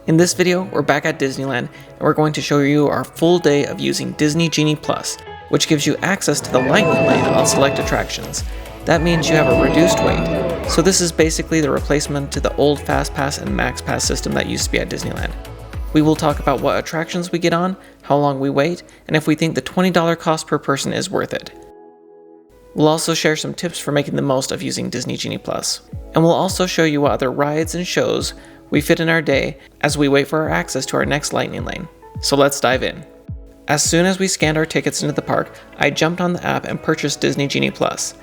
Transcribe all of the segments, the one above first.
In this video, we're back at Disneyland, and we're going to show you our full day of using Disney Genie Plus, which gives you access to the Lightning Lane on select attractions. That means you have a reduced wait. So this is basically the replacement to the old Fastpass and Maxpass system that used to be at Disneyland. We will talk about what attractions we get on, how long we wait, and if we think the $20 cost per person is worth it. We'll also share some tips for making the most of using Disney Genie Plus. And we'll also show you what other rides and shows we fit in our day as we wait for our access to our next Lightning Lane. So let's dive in. As soon as we scanned our tickets into the park, I jumped on the app and purchased Disney Genie Plus.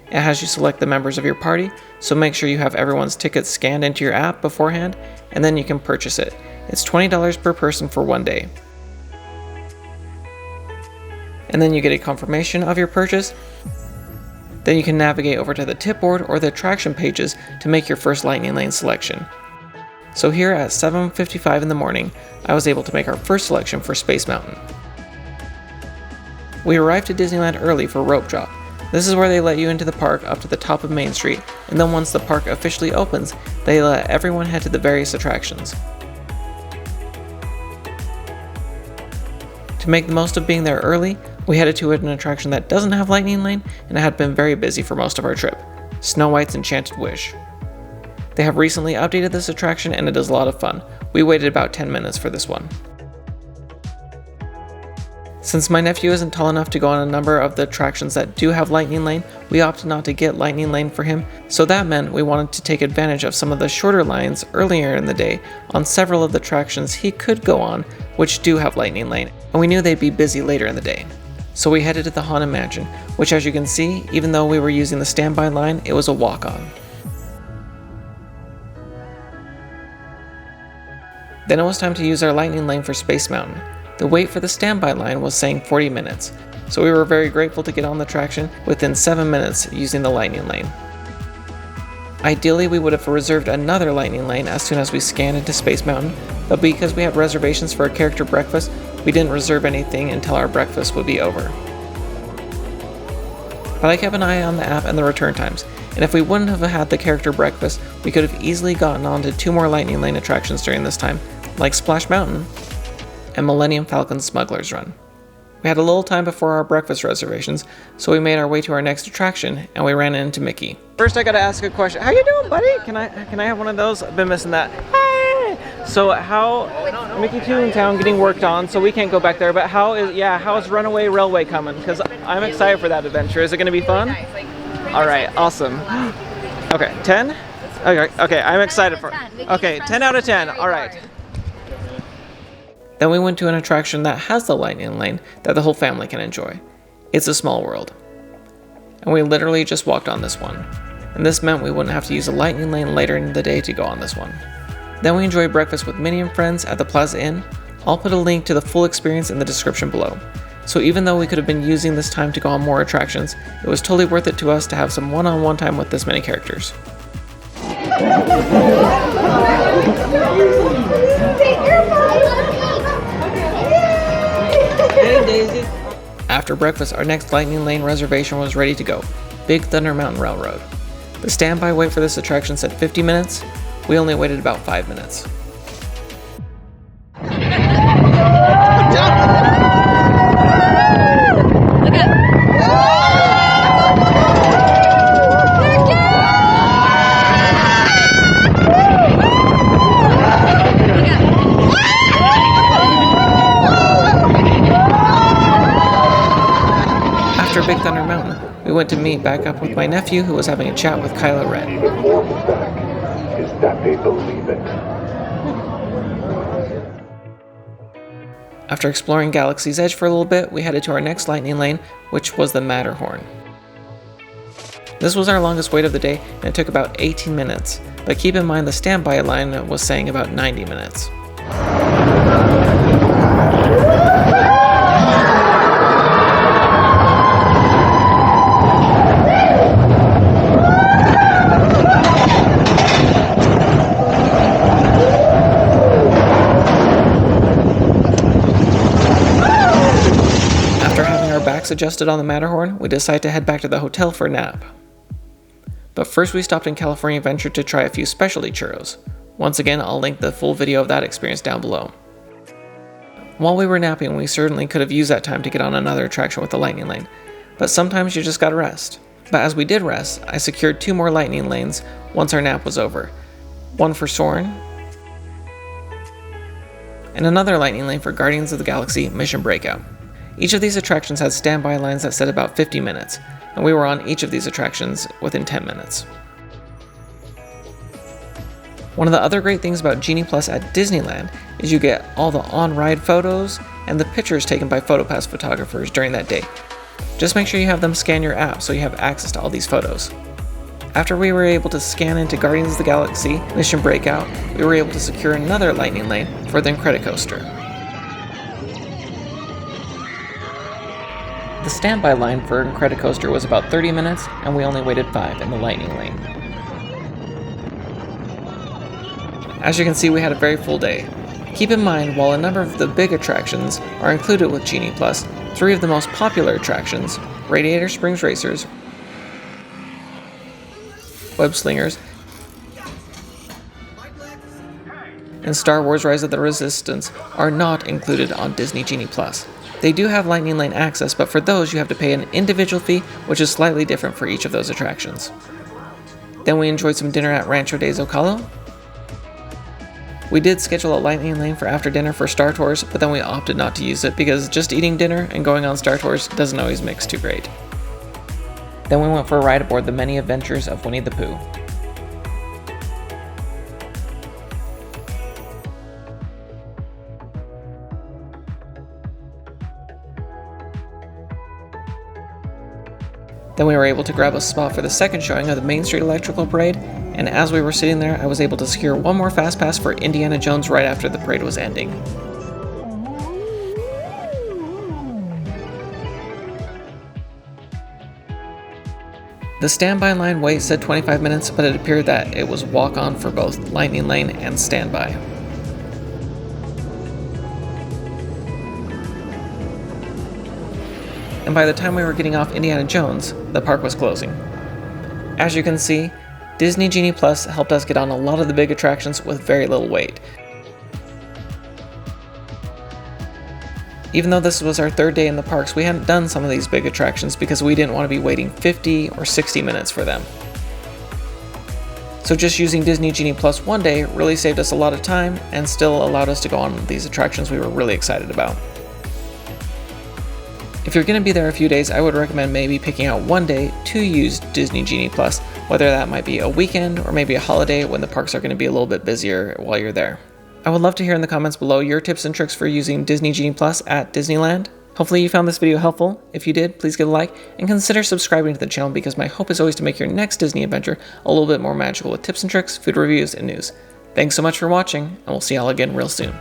It has you select the members of your party, so make sure you have everyone's tickets scanned into your app beforehand, and then you can purchase it. It's $20 per person for one day. And then you get a confirmation of your purchase. Then you can navigate over to the tip board or the attraction pages to make your first Lightning Lane selection. So here at 7:55 in the morning, I was able to make our first selection for Space Mountain. We arrived to Disneyland early for Rope Drop. This is where they let you into the park up to the top of Main Street, and then once the park officially opens, they let everyone head to the various attractions. To make the most of being there early, we headed to an attraction that doesn't have Lightning Lane, and it had been very busy for most of our trip, Snow White's Enchanted Wish. They have recently updated this attraction and it is a lot of fun. We waited about 10 minutes for this one. Since my nephew isn't tall enough to go on a number of the attractions that do have Lightning Lane, we opted not to get Lightning Lane for him, so that meant we wanted to take advantage of some of the shorter lines earlier in the day on several of the attractions he could go on, which do have Lightning Lane, and we knew they'd be busy later in the day. So we headed to the Haunted Mansion, which as you can see, even though we were using the standby line, it was a walk-on. Then it was time to use our Lightning Lane for Space Mountain. The wait for the standby line was saying 40 minutes, so we were very grateful to get on the attraction within 7 minutes using the Lightning Lane. Ideally, we would have reserved another Lightning Lane as soon as we scanned into Space Mountain, but because we had reservations for a character breakfast, we didn't reserve anything until our breakfast would be over. But I kept an eye on the app and the return times, and if we wouldn't have had the character breakfast, we could have easily gotten onto 2 more Lightning Lane attractions during this time, like Splash Mountain and Millennium Falcon Smuggler's Run. We had a little time before our breakfast reservations, so we made our way to our next attraction, and we ran into Mickey. First I gotta ask a question. How you doing, buddy? Can I have one of those? I've been missing that. Hey! So how, Mickey 2 in town getting worked on, so we can't go back there, but how's Runaway Railway coming? Because I'm excited for that adventure. Is it gonna be fun? Alright, awesome. Okay, 10? Okay, I'm excited for it. Okay, 10 out of 10, alright. Then we went to an attraction that has the Lightning Lane that the whole family can enjoy. It's a Small World. And we literally just walked on this one. And this meant we wouldn't have to use a Lightning Lane later in the day to go on this one. Then we enjoyed breakfast with Minnie and friends at the Plaza Inn. I'll put a link to the full experience in the description below. So even though we could have been using this time to go on more attractions, it was totally worth it to us to have some one-on-one time with this many characters. After breakfast, our next Lightning Lane reservation was ready to go, Big Thunder Mountain Railroad. The standby wait for this attraction said 50 minutes, we only waited about 5 minutes. After Big Thunder Mountain, we went to meet back up with my nephew who was having a chat with Kylo Ren. Is that they believe it. After exploring Galaxy's Edge for a little bit, we headed to our next Lightning Lane, which was the Matterhorn. This was our longest wait of the day, and it took about 18 minutes, but keep in mind the standby line was saying about 90 minutes. Adjusted on the Matterhorn, we decided to head back to the hotel for a nap. But first we stopped in California Adventure to try a few specialty churros. Once again, I'll link the full video of that experience down below. While we were napping, we certainly could have used that time to get on another attraction with the lightning lane, but sometimes you just gotta rest. But as we did rest, I secured 2 more lightning lanes once our nap was over. One for Soarin', and another lightning lane for Guardians of the Galaxy Mission Breakout. Each of these attractions had standby lines that said about 50 minutes, and we were on each of these attractions within 10 minutes. One of the other great things about Genie Plus at Disneyland is you get all the on-ride photos and the pictures taken by PhotoPass photographers during that day. Just make sure you have them scan your app so you have access to all these photos. After we were able to scan into Guardians of the Galaxy Mission Breakout, we were able to secure another lightning lane for the Incredicoaster. The standby line for Incredicoaster was about 30 minutes, and we only waited 5 in the lightning lane. As you can see, we had a very full day. Keep in mind, while a number of the big attractions are included with Genie Plus, 3 of the most popular attractions, Radiator Springs Racers, Web Slingers, and Star Wars Rise of the Resistance, are not included on Disney Genie Plus. They do have lightning lane access, but for those you have to pay an individual fee, which is slightly different for each of those attractions. Then we enjoyed some dinner at Rancho de Zocalo. We did schedule a lightning lane for after dinner for Star Tours, but then we opted not to use it because just eating dinner and going on Star Tours doesn't always mix too great. Then we went for a ride aboard the Many Adventures of Winnie the Pooh. Then we were able to grab a spot for the second showing of the Main Street Electrical Parade, and as we were sitting there, I was able to secure one more Fastpass for Indiana Jones right after the parade was ending. The standby line wait said 25 minutes, but it appeared that it was walk-on for both lightning lane and standby. And by the time we were getting off Indiana Jones, the park was closing. As you can see, Disney Genie Plus helped us get on a lot of the big attractions with very little wait. Even though this was our 3rd day in the parks, we hadn't done some of these big attractions because we didn't want to be waiting 50 or 60 minutes for them. So just using Disney Genie Plus one day really saved us a lot of time and still allowed us to go on these attractions we were really excited about. If you're going to be there a few days, I would recommend maybe picking out one day to use Disney Genie Plus, whether that might be a weekend or maybe a holiday when the parks are going to be a little bit busier while you're there. I would love to hear in the comments below your tips and tricks for using Disney Genie Plus at Disneyland. Hopefully you found this video helpful. If you did, please give a like and consider subscribing to the channel because my hope is always to make your next Disney adventure a little bit more magical with tips and tricks, food reviews, and news. Thanks so much for watching, and we'll see y'all again real soon.